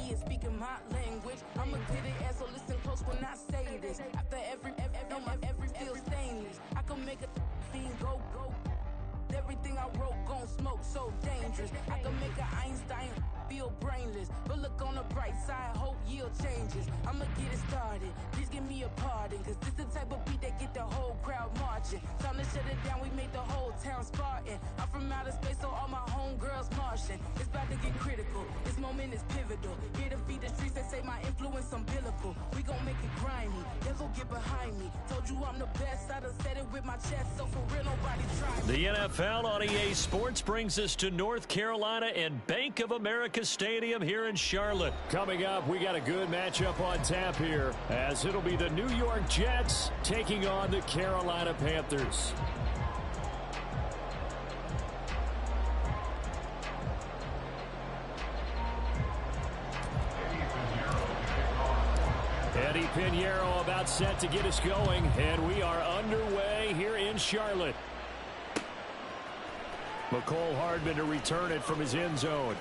he is speaking my language. I'ma get it as so listen close when I say this. After every feel stainless. I can make a fiend go. Everything I wrote gon' smoke, so dangerous. I can make a Einstein feel brainless. But look on the bright side, hope yield changes. I'ma get it started, please give me a pardon. Cause this the type of beat that get the whole crowd marching. Time to shut it down, we made the whole town Spartan. I'm from outer space, so all my homegirls Martian. It's about to get critical, this moment is pivotal. Here to feed the streets, they say my influence umbilical. We gon' make it grimy, never get behind me. Told you I'm the best, I done said it with my chest. So for real, nobody try me. The NFL on EA Sports brings us to North Carolina and Bank of America Stadium here in Charlotte. Coming up, we got a good matchup on tap here, as it'll be the New York Jets taking on the Carolina Panthers. Eddie Pinheiro about set to get us going, and we are underway here in Charlotte. McCole Hardman to return it from his end zone.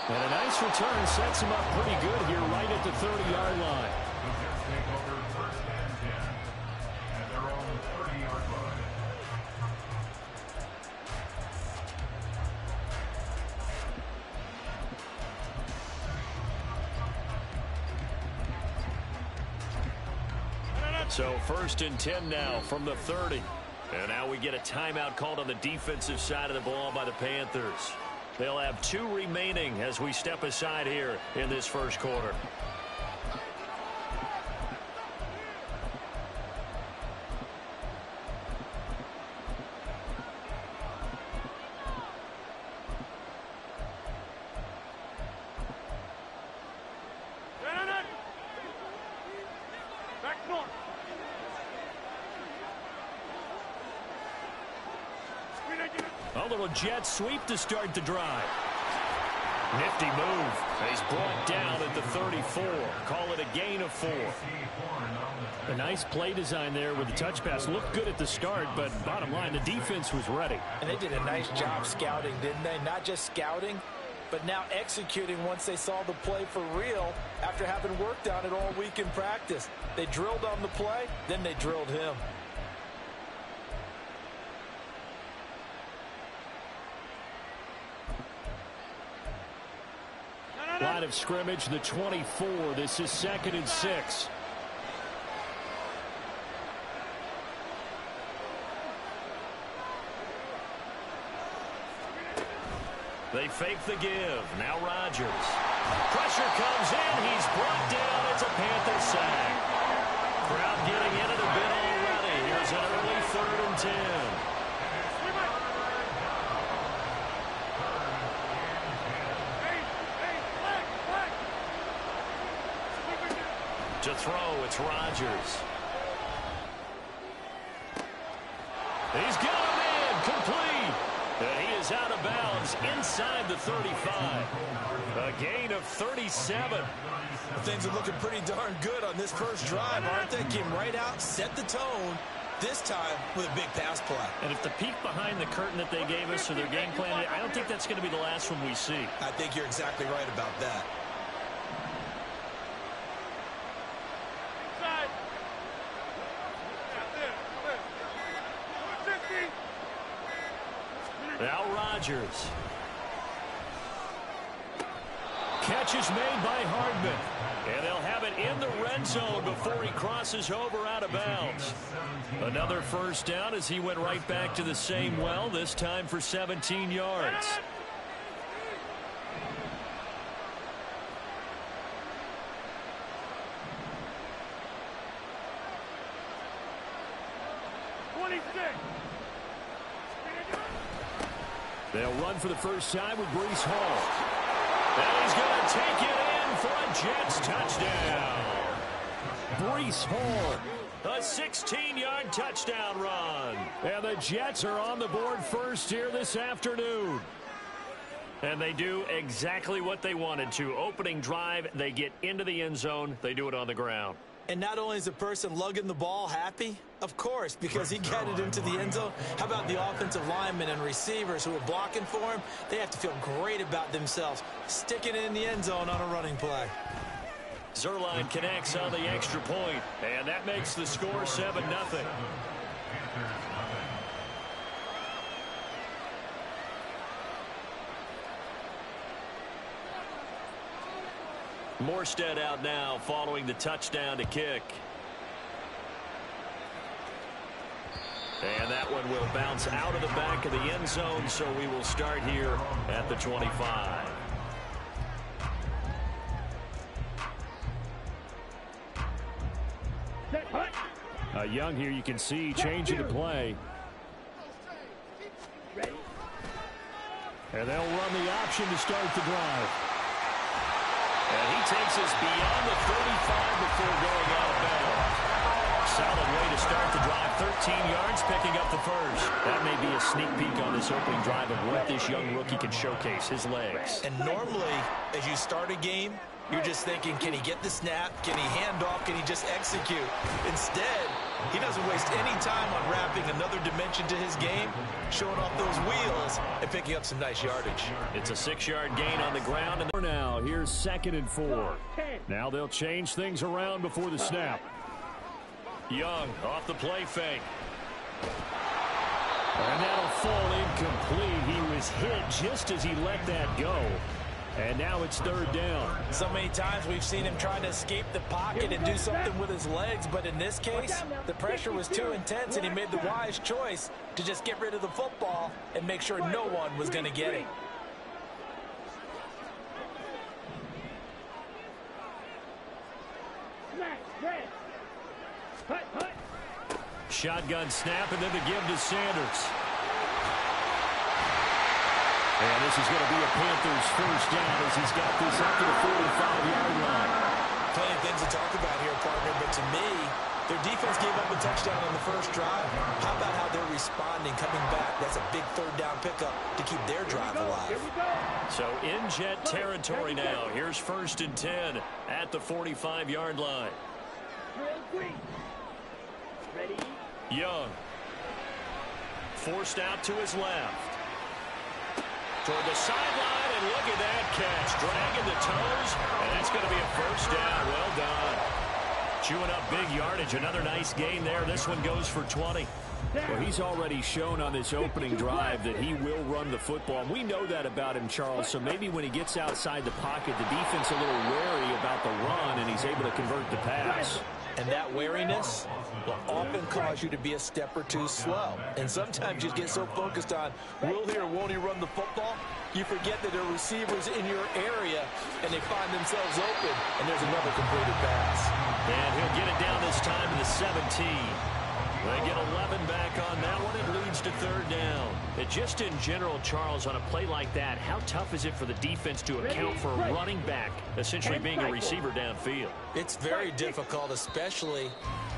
And a nice return sets him up pretty good here right at the 30-yard line. The Jets take over first and 10 at their own 30-yard line. So first and 10 now from the 30. And now we get a timeout called on the defensive side of the ball by the Panthers. They'll have 2 remaining as we step aside here in this first quarter. A little jet sweep to start the drive. Nifty move. He's brought down at the 34. Call it a gain of 4. A nice play design there with the touch pass. Looked good at the start, but bottom line, the defense was ready. And they did a nice job scouting, didn't they? Not just scouting, but now executing once they saw the play for real after having worked on it all week in practice. They drilled on the play, then they drilled him. Line of scrimmage, the 24. This is 2nd and 6. They fake the give. Now Rodgers. Pressure comes in. He's brought down. It's a Panther sack. Crowd getting in it a bit already. Here's an early 3rd and 10. To throw, it's Rodgers. He's got him in, complete. And he is out of bounds inside the 35. A gain of 37. Things are looking pretty darn good on this first drive, aren't they? Came right out, set the tone, this time with a big pass play. And if the peek behind the curtain that they gave us or their game plan, I don't think that's going to be the last one we see. I think you're exactly right about that. Now Rodgers. Catch is made by Hardman. And they'll have it in the red zone before he crosses over out of bounds. Another first down as he went right back to the same well, this time for 17 yards. They'll run for the first time with Breece Hall. And he's going to take it in for a Jets touchdown. Breece Hall. A 16-yard touchdown run. And the Jets are on the board first here this afternoon. And they do exactly what they wanted to. Opening drive, they get into the end zone. They do it on the ground. And not only is the person lugging the ball happy, of course, because he got it into the end zone. How about the offensive linemen and receivers who are blocking for him? They have to feel great about themselves, sticking it in the end zone on a running play. Zerline connects on the extra point, and that makes the score 7-0. Morstead out now following the touchdown to kick. And that one will bounce out of the back of the end zone, so we will start here at the 25. Young here, you can see changing the play. And they'll run the option to start the drive. And he takes us beyond the 35 before going out of bounds. Solid way to start the drive. 13 yards, picking up the first. That may be a sneak peek on this opening drive of what this young rookie can showcase, his legs. And normally, as you start a game, you're just thinking, can he get the snap? Can he hand off? Can he just execute? Instead, he doesn't waste any time on wrapping another dimension to his game, showing off those wheels, and picking up some nice yardage. It's a 6-yard gain on the ground. And now, here's 2nd and 4. Now they'll change things around before the snap. Young off the play fake. And that'll fall incomplete. He was hit just as he let that go. And now it's 3rd down. So many times we've seen him trying to escape the pocket and do something with his legs, but in this case, the pressure was too intense, and he made the wise choice to just get rid of the football and make sure no one was going to get it. Shotgun snap, and then the give to Sanders. And this is going to be a Panthers first down as he's got this up to the 45-yard line. Plenty of things to talk about here, partner, but to me, their defense gave up a touchdown on the first drive. How about how they're responding, coming back? That's a big 3rd down pickup to keep their drive alive. So in jet territory now. Here's 1st and 10 at the 45-yard line. Young. Forced out to his left. Toward the sideline, and look at that catch. Dragging the toes, and that's going to be a first down. Well done. Chewing up big yardage. Another nice gain there. This one goes for 20. Well, he's already shown on this opening drive that he will run the football. And we know that about him, Charles. So maybe when he gets outside the pocket, the defense a little wary about the run, and he's able to convert the pass. And that wariness will often cause you to be a step or two slow. And sometimes you get so focused on, will he or won't he run the football, you forget that there are receivers in your area, and they find themselves open, and there's another completed pass. And he'll get it down this time to the 17. They get 11 back on that one. It leads to 3rd down. And just in general, Charles, on a play like that, how tough is it for the defense to account for a running back essentially being a receiver downfield? It's very difficult, especially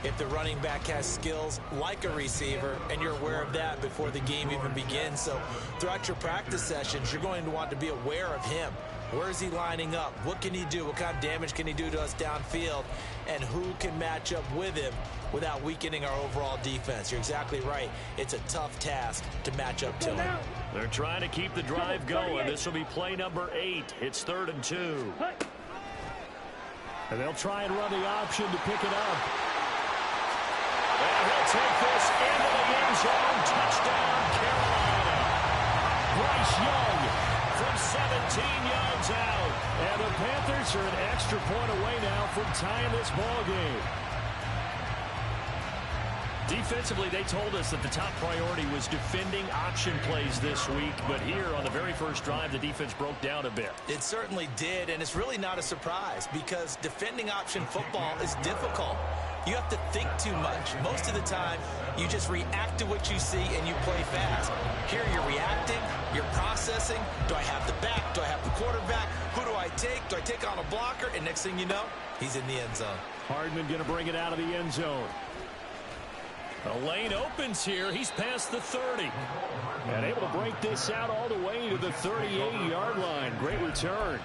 if the running back has skills like a receiver, and you're aware of that before the game even begins. So throughout your practice sessions, you're going to want to be aware of him. Where is he lining up? What can he do? What kind of damage can he do to us downfield? And who can match up with him without weakening our overall defense? You're exactly right. It's a tough task to match up to him. They're trying to keep the drive going. This will be play number 8. It's 3rd and 2. And they'll try and run the option to pick it up. And he'll take this into the end zone. Touchdown, Carolina. Bryce Young from 17 yards out. And the Panthers are an extra point away now from tying this ball game. Defensively, they told us that the top priority was defending option plays this week. But here on the very first drive, the defense broke down a bit. It certainly did, and it's really not a surprise because defending option football is difficult. You have to think too much. Most of the time, you just react to what you see and you play fast. Here you're reacting, you're processing. Do I have the back? Do I have the quarterback? Who do I take? Do I take on a blocker? And next thing you know, he's in the end zone. Hardman going to bring it out of the end zone. A lane opens here. He's past the 30. And able to break this out all the way to the 38-yard line. Great return.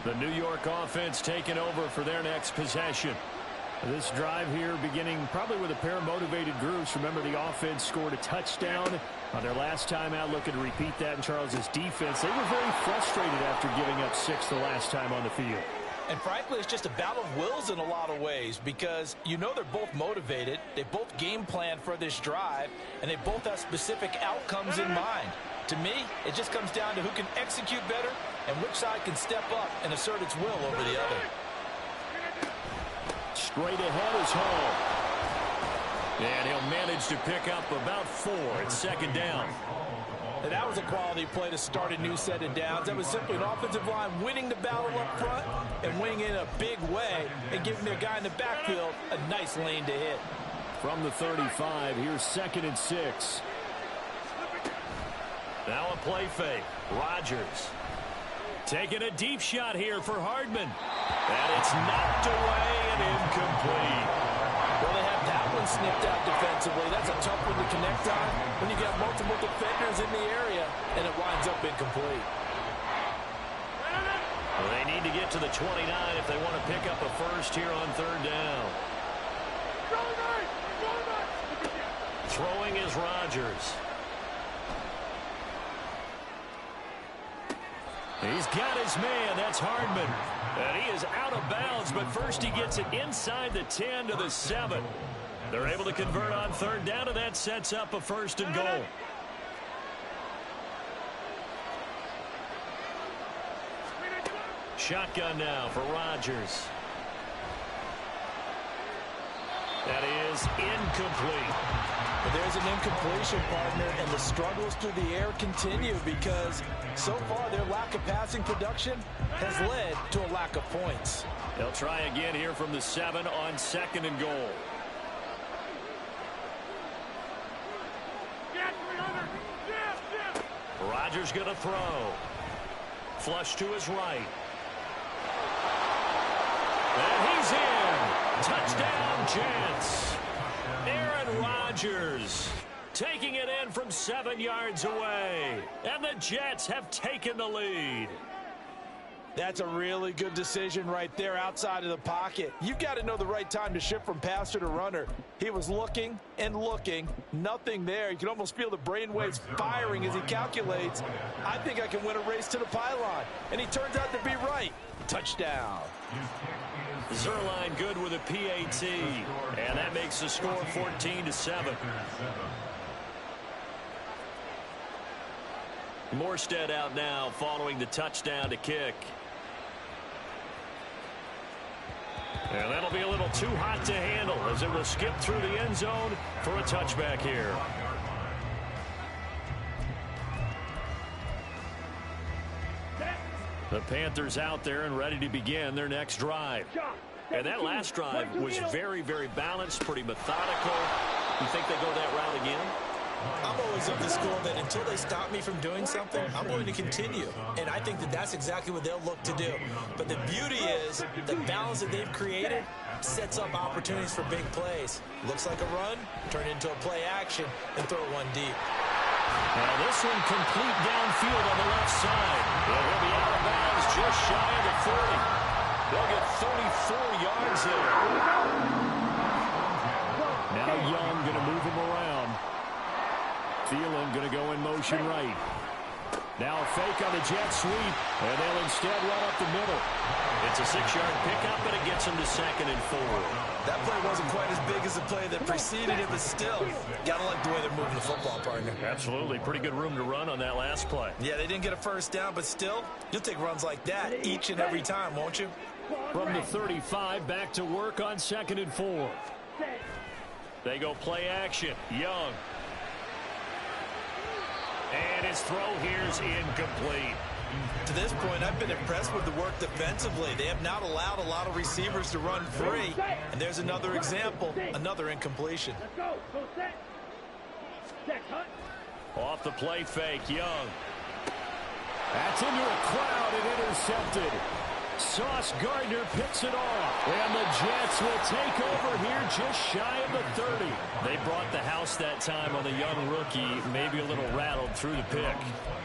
The New York offense taking over for their next possession. This drive here beginning probably with a pair of motivated groups. Remember, the offense scored a touchdown on their last time out, looking to repeat that in Charles's defense. They were very frustrated after giving up 6 the last time on the field. And frankly, it's just a battle of wills in a lot of ways because you know they're both motivated. They both game plan for this drive, and they both have specific outcomes in mind. To me, it just comes down to who can execute better and which side can step up and assert its will over the other. Straight ahead is Hall. And he'll manage to pick up about 4. It's second down. And that was a quality play to start a new set of downs. That was simply an offensive line winning the battle up front and winning in a big way and giving their guy in the backfield a nice lane to hit. From the 35, here's 2nd and 6. Now a play fake. Rodgers taking a deep shot here for Hardman. And it's knocked away and incomplete. Well, they have that one snipped out defensively. That's a tough one to connect on when you got multiple defenders in the area, and it winds up incomplete. Well, they need to get to the 29 if they want to pick up a first here on 3rd down. Throwing is Rodgers. He's got his man. That's Hardman. And he is out of bounds, but first he gets it inside the 10 to the 7. They're able to convert on 3rd down, and that sets up a 1st and goal. Shotgun now for Rodgers. That is incomplete. But there's an incompletion, partner, and the struggles through the air continue because so far their lack of passing production has led to a lack of points. They'll try again here from the 7 on 2nd and goal. Rodgers going to throw. Flush to his right. And he's in. Touchdown, Jets. Aaron Rodgers taking it in from 7 yards away. And the Jets have taken the lead. That's a really good decision right there outside of the pocket. You've got to know the right time to shift from passer to runner. He was looking and looking, nothing there. You can almost feel the brainwaves firing as he calculates, I think I can win a race to the pylon. And he turns out to be right. Touchdown. Zerline good with a PAT, and that makes the score 14-7. Morstead out now following the touchdown to kick. And that'll be a little too hot to handle as it will skip through the end zone for a touchback here. The Panthers out there and ready to begin their next drive. And that last drive was very, very balanced, pretty methodical. You think they go that route again? I'm always of the school that until they stop me from doing something, I'm going to continue. And I think that that's exactly what they'll look to do. But the beauty is the balance that they've created sets up opportunities for big plays. Looks like a run, turn into a play action, and throw one deep. Now this one complete downfield on the left side. Well, he'll be out of bounds just shy of the 30. They'll get 34 yards there. Now Young going to move him around. Thielen going to go in motion right. Now a fake on the jet sweep, and they'll instead run up the middle. It's a 6-yard pickup, but it gets them to 2nd and 4. That play wasn't quite as big as the play that preceded it, but still, gotta like the way they're moving the football, partner. Absolutely. Pretty good room to run on that last play. Yeah, they didn't get a first down, but still, you'll take runs like that each and every time, won't you? From the 35, back to work on 2nd and 4. They go play action. Young. And his throw here's incomplete. To this point, I've been impressed with the work defensively. They have not allowed a lot of receivers to run free. And there's another example, another incompletion. Off the play fake, Young. That's into a crowd and intercepted. Sauce Gardner picks it off. And the Jets will take over here just shy of the 30. They brought the house that time on the young rookie, maybe a little rattled through the pick.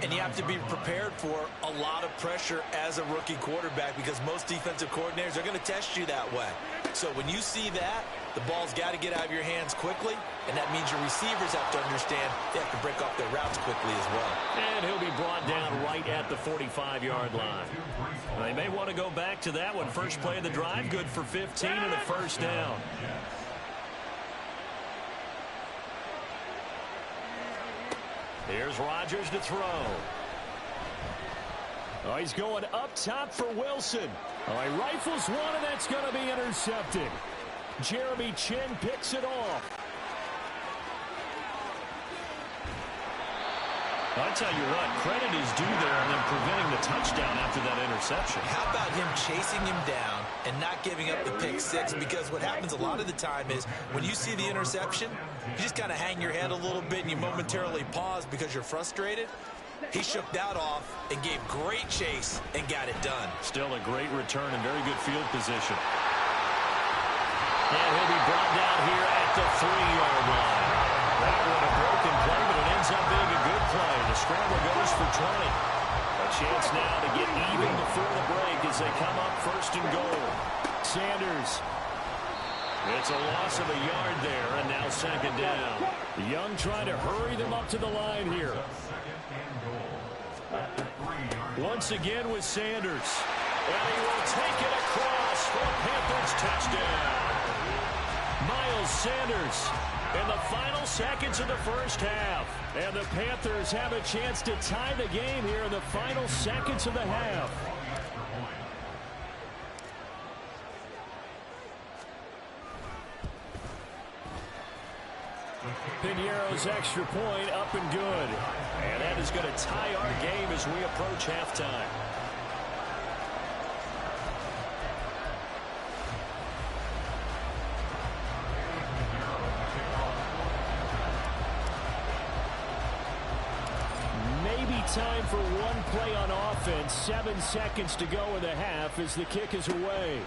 And you have to be prepared for a lot of pressure as a rookie quarterback because most defensive coordinators are going to test you that way. So when you see that, the ball's got to get out of your hands quickly, and that means your receivers have to understand they have to break off their routes quickly as well. And he'll be brought down right at the 45-yard line. They may want to go back to that one. First play of the drive, good for 15 and a first down. Here's Rodgers to throw. Oh, he's going up top for Wilson. Oh, he rifles one, and that's going to be intercepted. Jeremy Chin picks it off. I tell you what, credit is due there and then preventing the touchdown after that interception. How about him chasing him down and not giving up the pick six? Because what happens a lot of the time is when you see the interception, you just kind of hang your head a little bit and you momentarily pause because you're frustrated. He shook that off and gave great chase and got it done. Still a great return and very good field position. And he'll be brought down here at the 3-yard line. That one a broken play, but it ends up being a good play. The scramble goes for 20. A chance now to get even before the break as they come up first and goal. Sanders. It's a loss of a yard there, and now second down. Young trying to hurry them up to the line here. Once again with Sanders. And he will take it across for a Panthers touchdown. Miles Sanders in the final seconds of the first half. And the Panthers have a chance to tie the game here in the final seconds of the half. Piñeiro's extra point up and good. And that is going to tie our game as we approach halftime. Maybe time for one play on offense. 7 seconds to go in the half as the kick is away.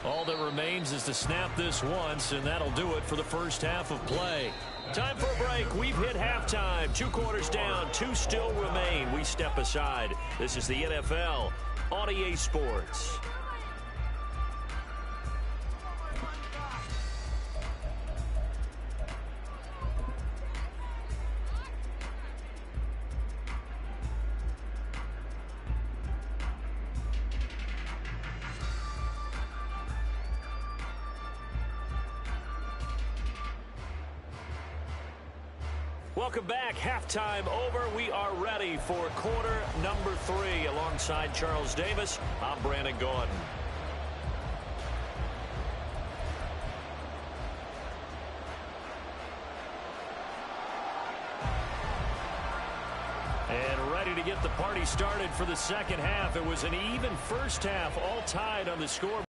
All that remains is to snap this once, and that'll do it for the first half of play. Time for a break. We've hit halftime. 2 quarters down, 2 still remain. We step aside. This is the NFL on EA Sports. Welcome back. Halftime over. We are ready for quarter number 3. Alongside Charles Davis, I'm Brandon Gordon. And ready to get the party started for the second half. It was an even first half, all tied on the scoreboard.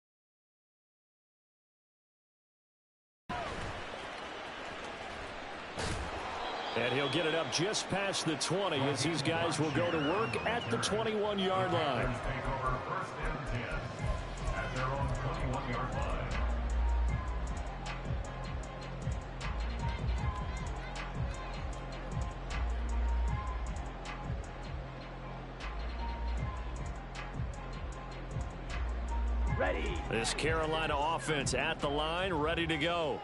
And he'll get it up just past the 20 as these guys will go to work at the 21-yard line. Ready. This Carolina offense at the line, ready to go.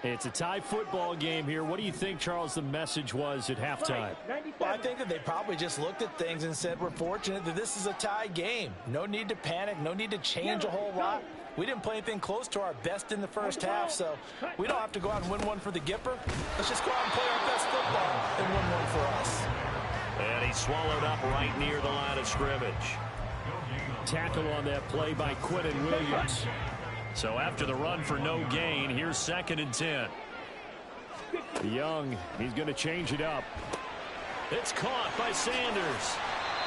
It's a tie football game here. What do you think, Charles, the message was at halftime? Well, I think that they probably just looked at things and said, we're fortunate that this is a tie game. No need to panic. No need to change a whole lot. We didn't play anything close to our best in the first half, so we don't have to go out and win one for the Gipper. Let's just go out and play our best football and win one for us. And he swallowed up right near the line of scrimmage. Tackle on that play by Quinton Williams. So after the run for no gain, here's 2nd and 10. Young, he's going to change it up. It's caught by Sanders.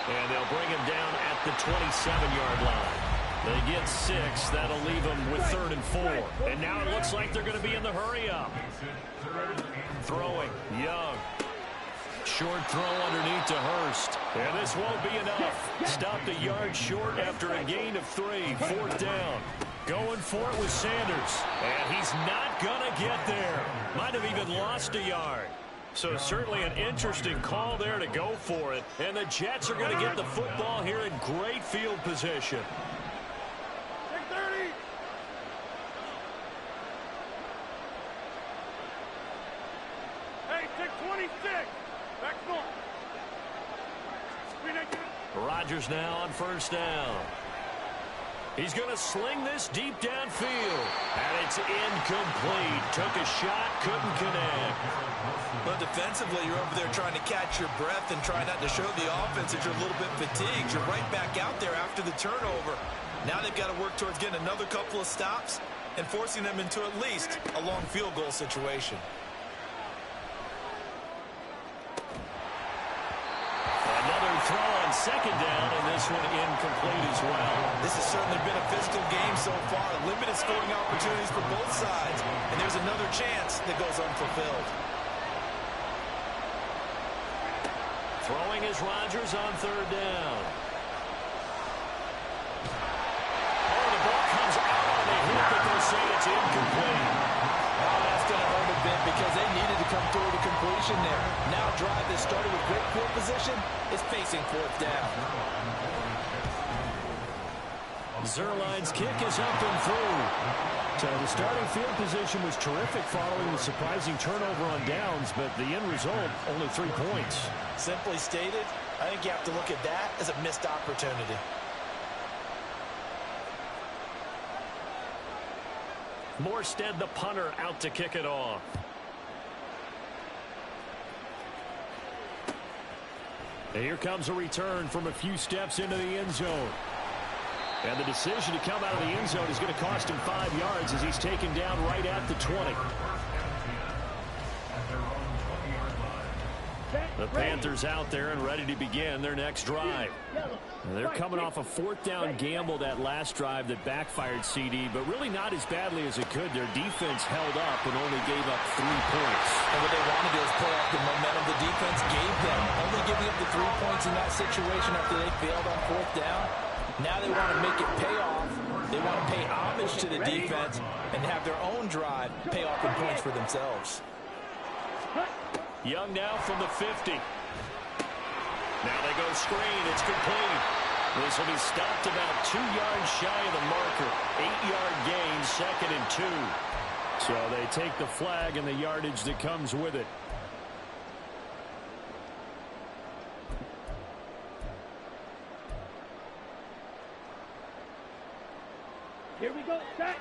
And they'll bring him down at the 27-yard line. They get 6. That'll leave them with 3rd and 4. And now it looks like they're going to be in the hurry-up. Throwing, Young. Short throw underneath to Hurst. And this won't be enough. Stopped a yard short after a gain of 3. 4th down. Going for it with Sanders. And he's not going to get there. Might have even lost a yard. So certainly an interesting call there to go for it. And the Jets are going to get the football here in great field position. Take 30. Hey, take 26. Back north. Rodgers now on 1st down. He's going to sling this deep downfield. And it's incomplete. Took a shot, couldn't connect. But defensively, you're over there trying to catch your breath and try not to show the offense that you're a little bit fatigued. You're right back out there after the turnover. Now they've got to work towards getting another couple of stops and forcing them into at least a long field goal situation. Another throw on 2nd down, and this one incomplete as well. This has certainly been a physical game so far. Limited scoring opportunities for both sides. And there's another chance that goes unfulfilled. Throwing is Rodgers on 3rd down. Oh, the ball comes out on the hit, but they'll say it's incomplete. Oh, that's going to hurt a bit because they needed to come through the completion there. Now drive that started with great field position is facing 4th down. Zuerlein's kick is up and through. So the starting field position was terrific following the surprising turnover on downs, but the end result, only 3 points. Simply stated, I think you have to look at that as a missed opportunity. Morstead, the punter, out to kick it off. And here comes a return from a few steps into the end zone. And the decision to come out of the end zone is going to cost him 5 yards as he's taken down right at the 20. The Panthers out there and ready to begin their next drive. They're coming off a 4th down gamble that last drive that backfired CD, but really not as badly as it could. Their defense held up and only gave up 3 points. And what they want to do is play off the momentum the defense gave them. Only giving up the 3 points in that situation after they failed on 4th down. Now they want to make it pay off. They want to pay homage to the defense and have their own drive pay off in points for themselves. Young now from the 50. Now they go screen. It's complete. This will be stopped about 2 yards shy of the marker. 8-yard gain, 2nd and 2. So they take the flag and the yardage that comes with it. Here we go. Set.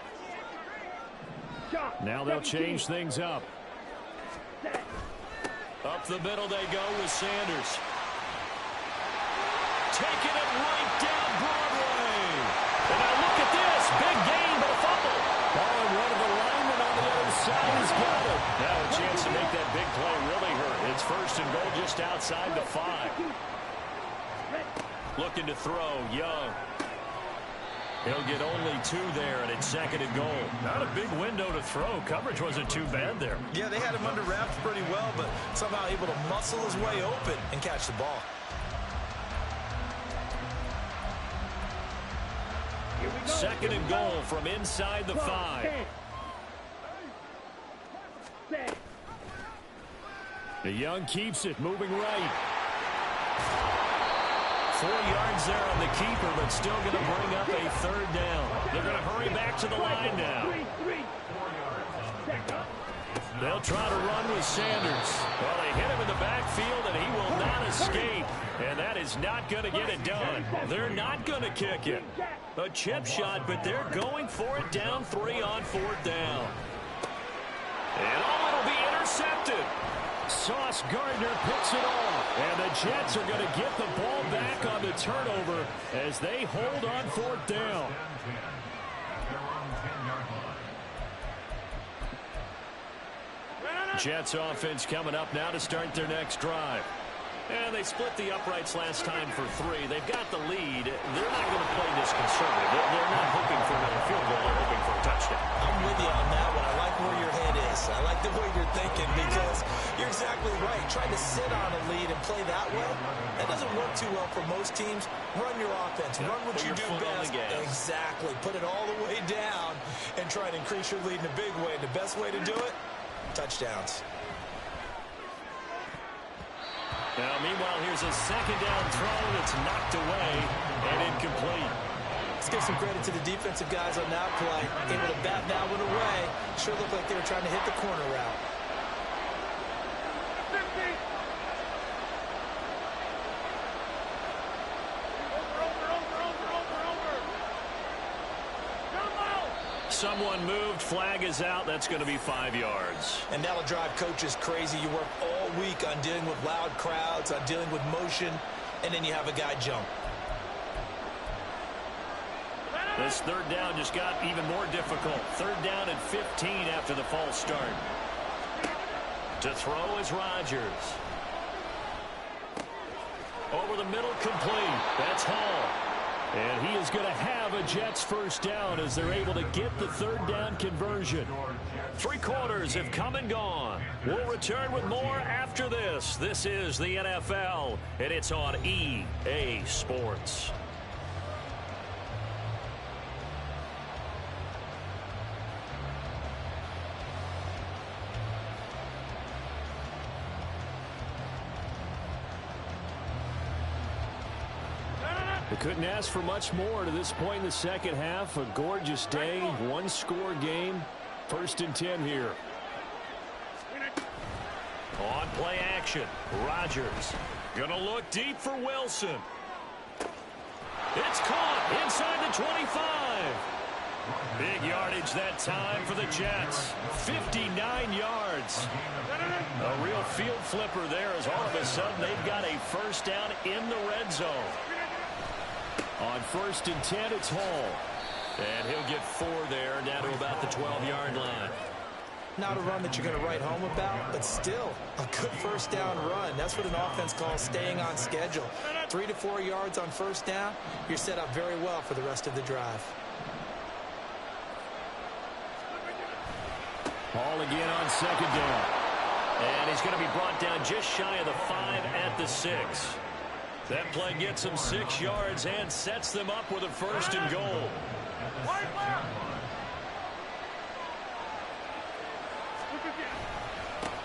Shot. Now they'll change things up. Set. Up the middle they go with Sanders. Taking it right down Broadway. And now look at this. Big gain, but a fumble. Oh, and one of the linemen on the other side has got it. Now a chance to make that big play really hurt. It's 1st and goal just outside the 5. Looking to throw, Young. He'll get only 2 there, and it's 2nd and goal. Not a big window to throw. Coverage wasn't too bad there. Yeah, they had him under wraps pretty well, but somehow able to muscle his way open and catch the ball. Here we go. 2nd and goal from inside the 5. Set. The Young keeps it, moving right. 4 yards there on the keeper, but still going to bring up a 3rd down. They're going to hurry back to the line now. They'll try to run with Sanders. Well, they hit him in the backfield, and he will not escape. And that is not going to get it done. They're not going to kick it. A chip shot, but they're going for it down 3 on 4th down. And it'll be intercepted. Sauce Gardner picks it off. And the Jets are going to get the ball back on the turnover as they hold on 4th down. Jets offense coming up now to start their next drive. And they split the uprights last time for 3. They've got the lead. They're not going to play this conservative. They're not hoping for another field goal. They're hoping for a touchdown. I'm with you on that one. I like where your head is. I like the way you're thinking because you're exactly right. Trying to sit on a lead and play that way, that doesn't work too well for most teams. Run your offense. Run what you do best. Exactly. Put it all the way down and try to increase your lead in a big way. The best way to do it, touchdowns. Now, meanwhile, here's a second down throw that's knocked away and incomplete. Let's give some credit to the defensive guys on that play. Able to bat that one away. Sure looked like they were trying to hit the corner route. Someone moved. Flag is out. That's going to be 5 yards. And that'll drive coaches crazy. You work all week on dealing with loud crowds, on dealing with motion, and then you have a guy jump. This third down just got even more difficult. Third down and 15 after the false start. To throw is Rodgers. Over the middle, complete. That's Hall. And he is going to have a Jets first down as they're able to get the third down conversion. 3 quarters have come and gone. We'll return with more after this. This is the NFL, and it's on EA Sports. They couldn't ask for much more to this point in the second half. A gorgeous day, 1-score game. 1st and 10 here. On play action, Rodgers gonna look deep for Wilson. It's caught inside the 25. Big yardage that time for the Jets. 59 yards. A real field flipper there as all of a sudden they've got a first down in the red zone. On 1st and 10, it's Hall. And he'll get 4 there, down to about the 12-yard line. Not a run that you're going to write home about, but still a good first down run. That's what an offense calls staying on schedule. 3 to 4 yards on first down, you're set up very well for the rest of the drive. Hall again on second down. And he's going to be brought down just shy of the 5 at the 6. That play gets them 6 yards and sets them up with a 1st and goal.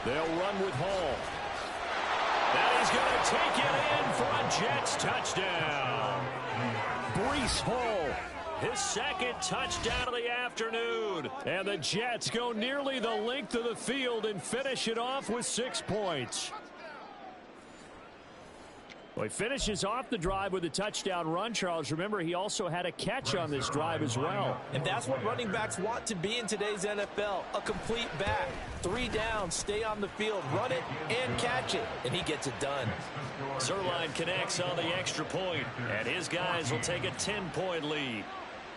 They'll run with Hall. And he's going to take it in for a Jets touchdown. Breece Hall, his 2nd touchdown of the afternoon. And the Jets go nearly the length of the field and finish it off with 6 points. Well, he finishes off the drive with a touchdown run, Charles. Remember, he also had a catch on this drive as well. And that's what running backs want to be in today's NFL, a complete back. 3 down, stay on the field, run it, and catch it. And he gets it done. Zerline connects on the extra point, and his guys will take a 10-point lead.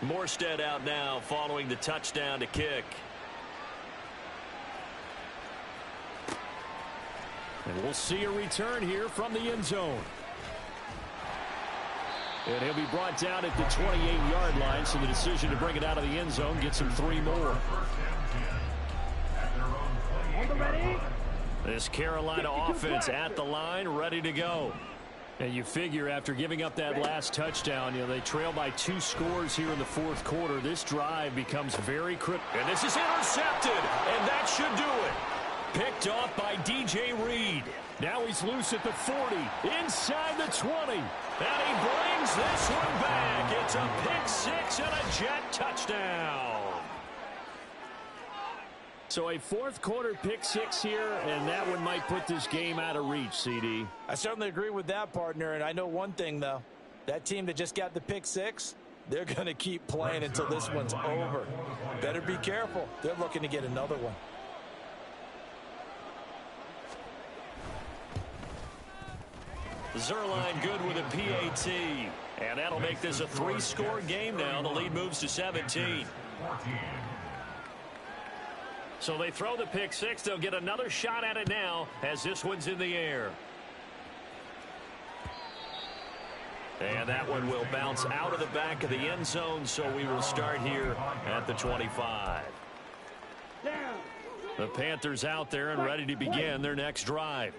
Morstead out now following the touchdown to kick. And we'll see a return here from the end zone. And he'll be brought down at the 28-yard line, so the decision to bring it out of the end zone gets him 3 more. This Carolina offense at the line, ready to go. And you figure after giving up that last touchdown, they trail by 2 scores here in the 4th quarter. This drive becomes very critical. And this is intercepted, and that should do it. Picked off by DJ Reed. Now he's loose at the 40, inside the 20. And he brings this one back. It's a pick 6 and a Jet touchdown. So a 4th quarter pick 6 here, and that one might put this game out of reach, CD. I certainly agree with that, partner. And I know one thing, though. That team that just got the pick 6, they're going to keep playing until this one's over. Better be careful. They're looking to get another one. Zerline good with a PAT. And that'll make this a 3-score game now. The lead moves to 17. So they throw the pick six. They'll get another shot at it now as this one's in the air. And that one will bounce out of the back of the end zone, so we will start here at the 25. The Panthers out there and ready to begin their next drive.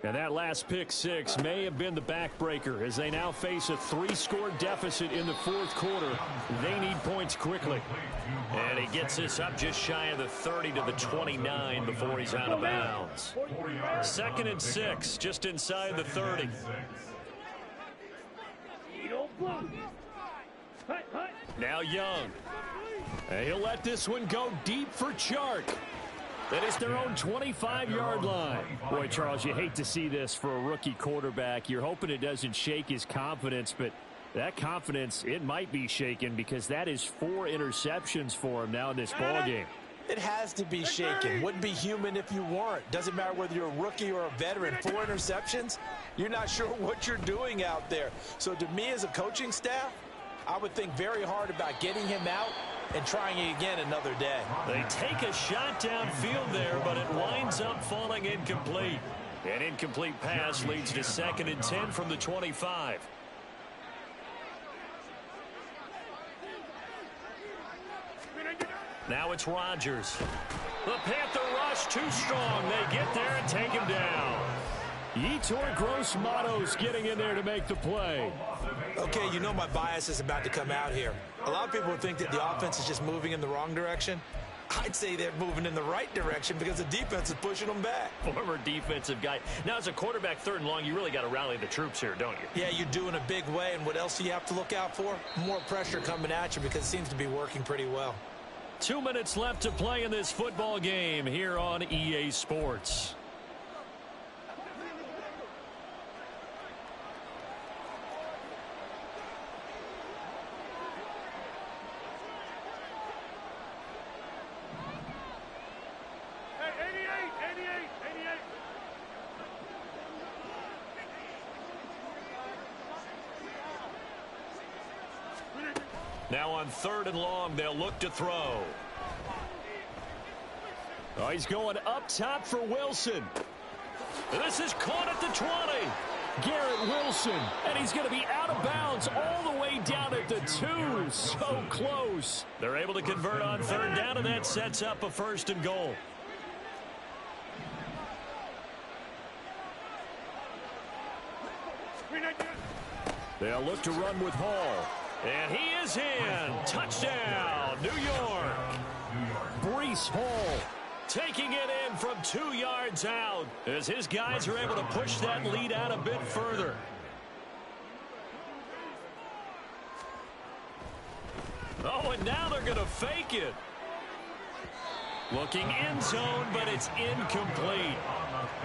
And that last pick six may have been the backbreaker as they now face a 3-score deficit in the fourth quarter. They need points quickly. And he gets this up just shy of the 30 to the 29 before he's out of bounds. 2nd and 6, just inside the 30. Now Young. And he'll let this one go deep for Chark. That is their own 25-yard line. Boy, Charles, you hate to see this for a rookie quarterback. You're hoping it doesn't shake his confidence, but that confidence, it might be shaken because that is 4 interceptions for him now in this ballgame. It has to be shaken. Wouldn't be human if you weren't. Doesn't matter whether you're a rookie or a veteran. 4 interceptions, you're not sure what you're doing out there. So to me as a coaching staff, I would think very hard about getting him out and trying it again another day. They take a shot downfield there, but it winds up falling incomplete. An incomplete pass leads to 2nd and 10 from the 25. Now it's Rodgers. The Panther rush too strong. They get there and take him down. Yetur Gross-Matos getting in there to make the play. Okay, you know my bias is about to come out here. A lot of people think that the offense is just moving in the wrong direction. I'd say they're moving in the right direction because the defense is pushing them back. Former defensive guy. Now, as a quarterback, 3rd and long, you really got to rally the troops here, don't you? Yeah, you do in a big way. And what else do you have to look out for? More pressure coming at you because it seems to be working pretty well. 2 minutes left to play in this football game here on EA Sports. Now on 3rd and long, they'll look to throw. Oh, he's going up top for Wilson. This is caught at the 20. Garrett Wilson, and he's going to be out of bounds all the way down at the 2. So close. They're able to convert on 3rd down, and that sets up a 1st and goal. They'll look to run with Hall. And he is in. Touchdown, New York. Breece Hall taking it in from 2 yards out as his guys are able to push that lead out a bit further. Oh, and now they're going to fake it. Looking end zone, but it's incomplete.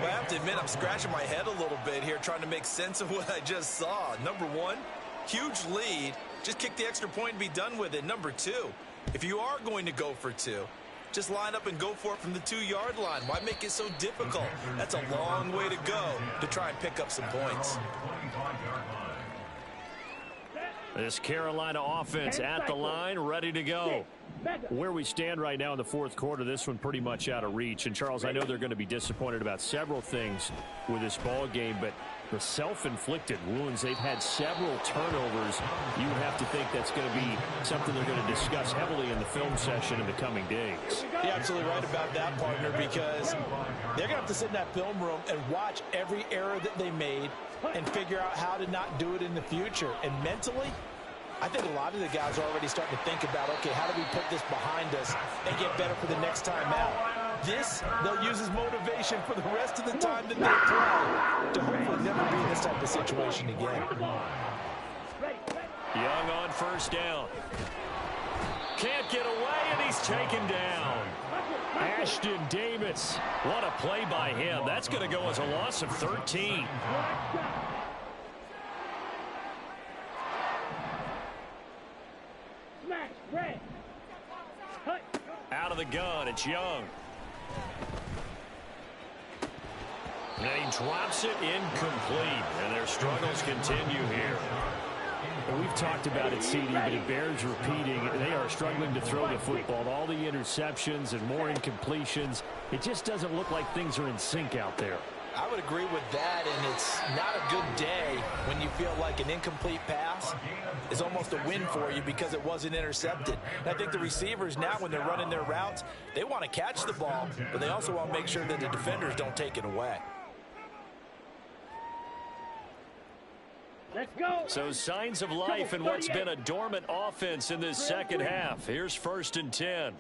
Well, I have to admit, I'm scratching my head a little bit here trying to make sense of what I just saw. Number 1, huge lead. Just kick the extra point and be done with it. Number 2, if you are going to go for 2, just line up and go for it from the 2-yard line. Why make it so difficult? That's a long way to go to try and pick up some points. This Carolina offense at the line, ready to go. Where we stand right now in the fourth quarter, this one pretty much out of reach. And, Charles, I know they're going to be disappointed about several things with this ball game, but the self-inflicted wounds, they've had several turnovers. You have to think that's going to be something they're going to discuss heavily in the film session in the coming days. You're absolutely right about that, partner, because they're going to have to sit in that film room and watch every error that they made and figure out how to not do it in the future. And mentally, I think a lot of the guys are already starting to think about, okay, how do we put this behind us and get better for the next time out? This, they'll use as motivation for the rest of the time that they play to hopefully never be in this type of situation again. Young on 1st down. Can't get away, and he's taken down. Ashton Davis. What a play by him. That's going to go as a loss of 13. Out of the gun, it's Young. And he drops it incomplete, and their struggles continue here. And we've talked about it, CD, but it bears repeating. They are struggling to throw the football. All the interceptions and more incompletions. It just doesn't look like things are in sync out there. I would agree with that, and it's not a good day when you feel like an incomplete pass is almost a win for you because it wasn't intercepted. And I think the receivers now, when they're running their routes, they want to catch the ball, but they also want to make sure that the defenders don't take it away. Let's go. So signs of life in what's been a dormant offense in this second half. Here's 1st and 10.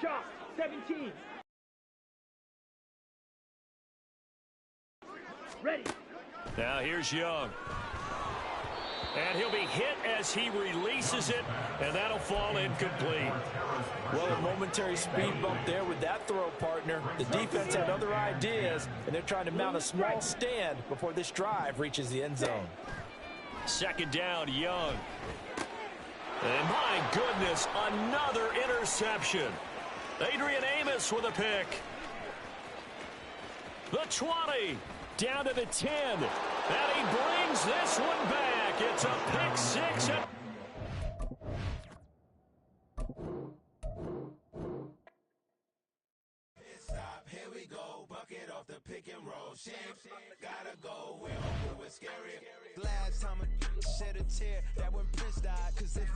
Shot 17. Ready. Now here's Young. And he'll be hit as he releases it, and that'll fall incomplete. Well, a momentary speed bump there with that throw, partner. The defense had other ideas, and they're trying to mount a small stand before this drive reaches the end zone. 2nd down, Young. And my goodness, another interception. Adrian Amos with a pick. The 20. Down to the 10. And he brings this one back. It's a pick 6. Here we go. Bucket off the pick and roll. Shit, gotta go. We're scary. Last time a shed a tear that when Prince died. 'Cause if